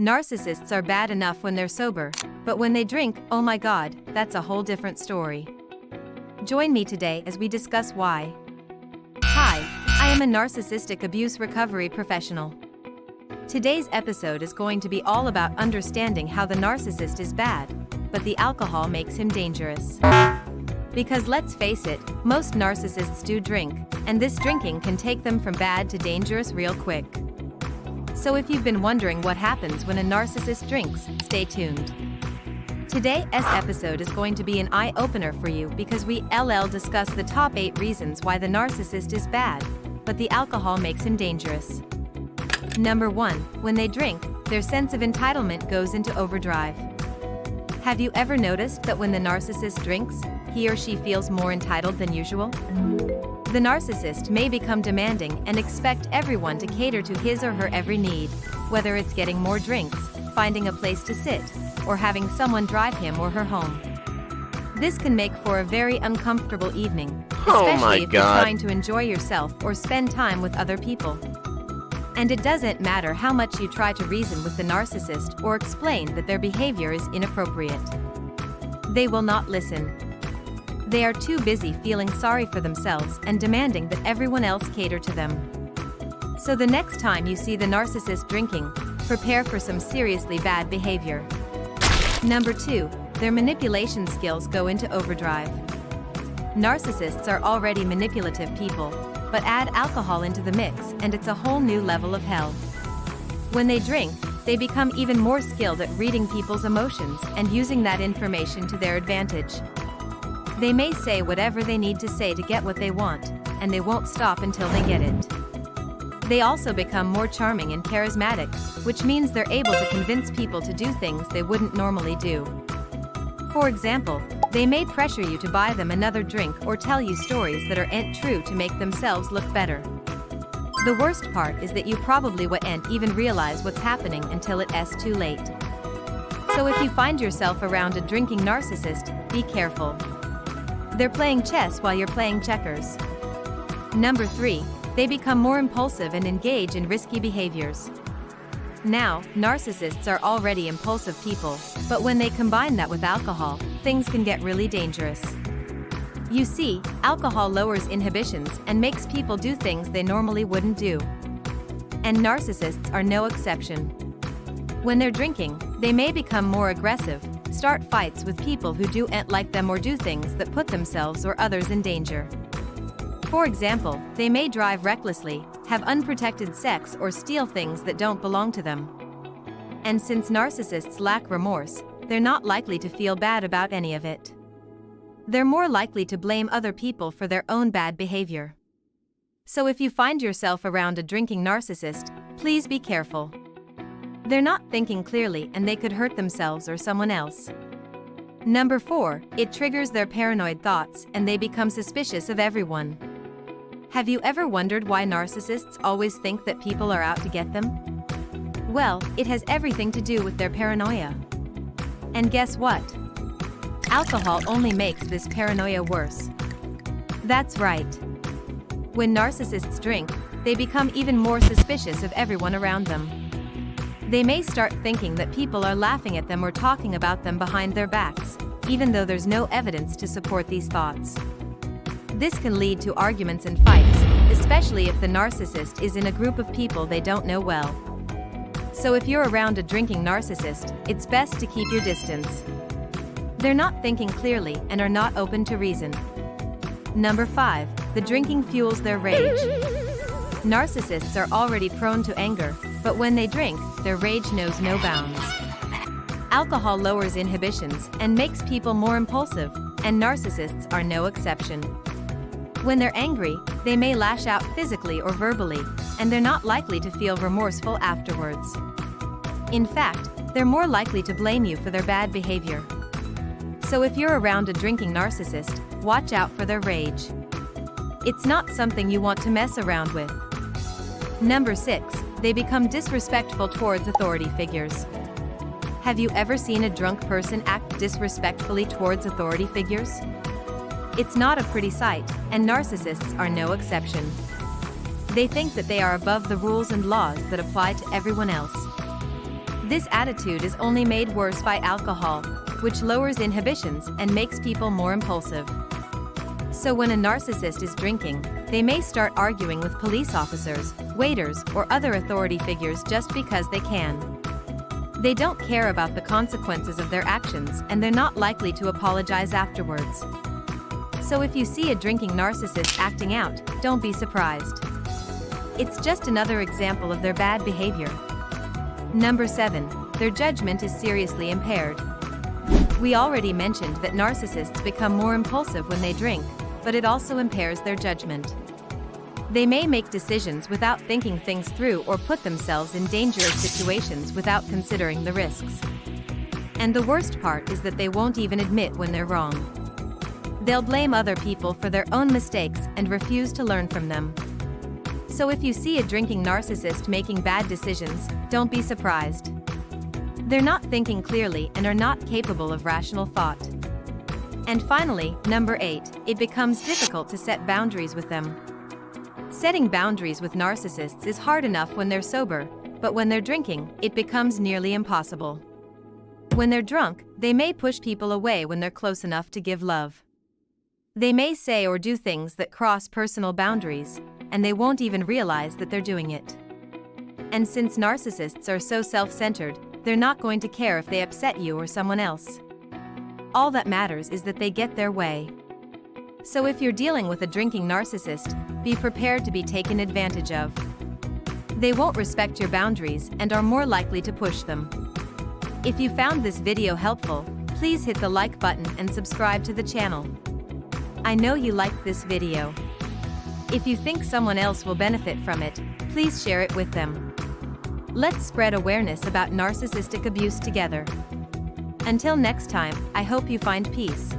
Narcissists are bad enough when they're sober, but when they drink, oh my god, that's a whole different story. Join me today as we discuss why. Hi, I am a narcissistic abuse recovery professional. Today's episode is going to be all about understanding how the narcissist is bad, but the alcohol makes him dangerous. Because let's face it, most narcissists do drink, and this drinking can take them from bad to dangerous real quick. So if you've been wondering what happens when a narcissist drinks, stay tuned. Today's episode is going to be an eye-opener for you because we discuss the top 8 reasons why the narcissist is bad, but the alcohol makes him dangerous. Number 1, when they drink, their sense of entitlement goes into overdrive. Have you ever noticed that when the narcissist drinks, he or she feels more entitled than usual? The narcissist may become demanding and expect everyone to cater to his or her every need, whether it's getting more drinks, finding a place to sit, or having someone drive him or her home. This can make for a very uncomfortable evening, especially if you're trying to enjoy yourself or spend time with other people. And it doesn't matter how much you try to reason with the narcissist or explain that their behavior is inappropriate. They will not listen. They are too busy feeling sorry for themselves and demanding that everyone else cater to them. So the next time you see the narcissist drinking, prepare for some seriously bad behavior. Number 2, their manipulation skills go into overdrive. Narcissists are already manipulative people, but add alcohol into the mix and it's a whole new level of hell. When they drink, they become even more skilled at reading people's emotions and using that information to their advantage. They may say whatever they need to say to get what they want, and they won't stop until they get it. They also become more charming and charismatic, which means they're able to convince people to do things they wouldn't normally do. For example, they may pressure you to buy them another drink or tell you stories that aren't true to make themselves look better. The worst part is that you probably won't even realize what's happening until it's too late. So if you find yourself around a drinking narcissist, be careful. They're playing chess while you're playing checkers. Number 3, they become more impulsive and engage in risky behaviors. Now, narcissists are already impulsive people, but when they combine that with alcohol, things can get really dangerous. You see, alcohol lowers inhibitions and makes people do things they normally wouldn't do. And narcissists are no exception. When they're drinking, they may become more aggressive, start fights with people who don't like them or do things that put themselves or others in danger. For example, they may drive recklessly, have unprotected sex or steal things that don't belong to them. And since narcissists lack remorse, they're not likely to feel bad about any of it. They're more likely to blame other people for their own bad behavior. So if you find yourself around a drinking narcissist, please be careful. They're not thinking clearly and they could hurt themselves or someone else. Number 4, it triggers their paranoid thoughts and they become suspicious of everyone. Have you ever wondered why narcissists always think that people are out to get them? Well, it has everything to do with their paranoia. And guess what? Alcohol only makes this paranoia worse. That's right. When narcissists drink, they become even more suspicious of everyone around them. They may start thinking that people are laughing at them or talking about them behind their backs, even though there's no evidence to support these thoughts. This can lead to arguments and fights, especially if the narcissist is in a group of people they don't know well. So if you're around a drinking narcissist, it's best to keep your distance. They're not thinking clearly and are not open to reason. Number 5, the drinking fuels their rage. Narcissists are already prone to anger, but when they drink, their rage knows no bounds. Alcohol lowers inhibitions and makes people more impulsive, and narcissists are no exception. When they're angry, they may lash out physically or verbally, and they're not likely to feel remorseful afterwards. In fact, they're more likely to blame you for their bad behavior. So if you're around a drinking narcissist, watch out for their rage. It's not something you want to mess around with. Number 6, they become disrespectful towards authority figures. Have you ever seen a drunk person act disrespectfully towards authority figures? It's not a pretty sight, and narcissists are no exception. They think that they are above the rules and laws that apply to everyone else. This attitude is only made worse by alcohol, which lowers inhibitions and makes people more impulsive. So when a narcissist is drinking, they may start arguing with police officers, waiters, or other authority figures just because they can. They don't care about the consequences of their actions, and they're not likely to apologize afterwards. So if you see a drinking narcissist acting out, don't be surprised. It's just another example of their bad behavior. Number 7. Their judgment is seriously impaired. We already mentioned that narcissists become more impulsive when they drink, but it also impairs their judgment. They may make decisions without thinking things through or put themselves in dangerous situations without considering the risks. And the worst part is that they won't even admit when they're wrong. They'll blame other people for their own mistakes and refuse to learn from them. So if you see a drinking narcissist making bad decisions, don't be surprised. They're not thinking clearly and are not capable of rational thought. And finally, number 8, it becomes difficult to set boundaries with them. Setting boundaries with narcissists is hard enough when they're sober, but when they're drinking, it becomes nearly impossible. When they're drunk, they may push people away when they're close enough to give love. They may say or do things that cross personal boundaries, and they won't even realize that they're doing it. And since narcissists are so self-centered, they're not going to care if they upset you or someone else. All that matters is that they get their way. So if you're dealing with a drinking narcissist, be prepared to be taken advantage of. They won't respect your boundaries and are more likely to push them. If you found this video helpful, please hit the like button and subscribe to the channel. I know you liked this video. If you think someone else will benefit from it, please share it with them. Let's spread awareness about narcissistic abuse together. Until next time, I hope you find peace.